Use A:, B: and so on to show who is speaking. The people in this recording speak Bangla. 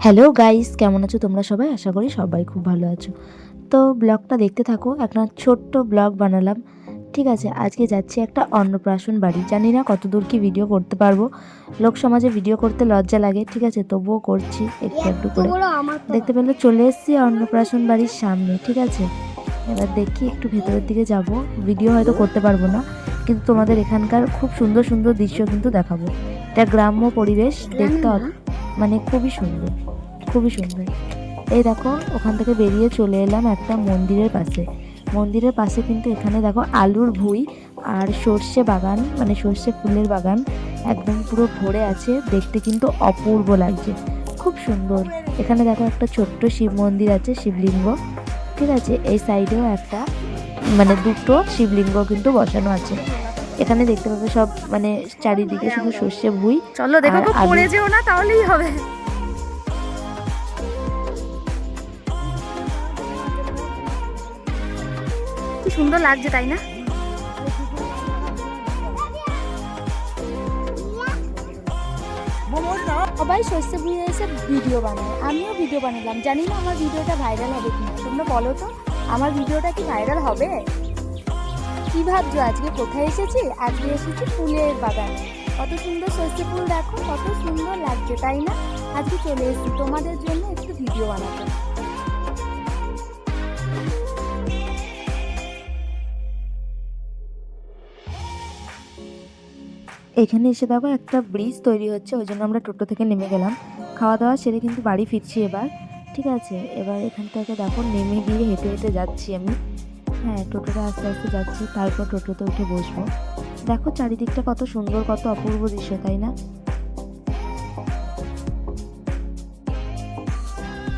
A: হ্যালো গাইস, কেমন আছো তোমরা সবাই? আশা করি সবাই খুব ভালো আছো। তো ব্লগটা দেখতে থাকো। একটা ছোট্ট ব্লগ বানালাম। ঠিক আছে, আজকে যাচ্ছি একটা অন্নপ্রাশন বাড়ি। জানি না কতদূর কি ভিডিও করতে পারবো। লোক সমাজে ভিডিও করতে লজ্জা লাগে, ঠিক আছে, তবুও করছি একটু একটু করে। দেখতে পেলে চলে এসেছি অন্নপ্রাশন বাড়ির সামনে, ঠিক আছে। এবার দেখি একটু ভেতরের দিকে যাব। ভিডিও হয়তো করতে পারবো না, কিন্তু তোমাদের এখানকার খুব সুন্দর সুন্দর দৃশ্য কিন্তু দেখাবো। এটা গ্রাম্য পরিবেশ, দেখতে মানে খুবই সুন্দর, খুবই সুন্দর। এই দেখো, ওখান থেকে বেরিয়ে চলে এলাম একটা মন্দিরের পাশে। মন্দিরের পাশে কিন্তু এখানে দেখো আলুর ভুঁই আর সর্ষে বাগান, মানে সর্ষে ফুলের বাগান একদম পুরো ভরে আছে। দেখতে কিন্তু অপূর্ব লাগছে, খুব সুন্দর। এখানে দেখো একটা ছোট্ট শিব মন্দির আছে, শিবলিঙ্গ, ঠিক আছে। এই সাইডেও একটা, মানে দুটো শিবলিঙ্গ কিন্তু বসানো আছে। এখানে দেখতে পাবে সব, মানে চারিদিকে শুধু সর্ষে ভুঁই।
B: চলো দেখো,
A: আর
B: পড়ে যেও না, তাহলেই হবে। কি সুন্দর লাগছে, তাই না?
A: সবাই সর্ষে ভুঁইয়ে এসে ভিডিও বানায়, আমিও ভিডিও বানালাম। জানি না আমার ভিডিওটা ভাইরাল হবে কিনা, তোমরা বলো তো আমার ভিডিওটা কি ভাইরাল হবে? কি ভাবছো আজকে কোথায় এসেছি? আজকে এসেছি ফুলের বাগানে। কত সুন্দর সর্ষে ফুল, দেখো কত সুন্দর লাগছে, তাই না? আজকে চলে এসেছি তোমাদের জন্য একটু ভিডিও বানাতে। এখানে এসে দেখো একটা ব্রিজ তৈরি হচ্ছে, ওই জন্য আমরা টোটো থেকে নেমে গেলাম। খাওয়া দাওয়া সেরে কিন্তু বাড়ি ফিরছি এবার, ঠিক আছে। এবার এখান থেকে দেখো নেমে গিয়ে হেঁটে হেঁটে যাচ্ছি আমি। হ্যাঁ, টোটোটা আস্তে আস্তে যাচ্ছি, তারপর টোটোতে উঠে বসবো। দেখো চারিদিকটা কত সুন্দর, কত অপূর্ব দৃশ্য, তাই না?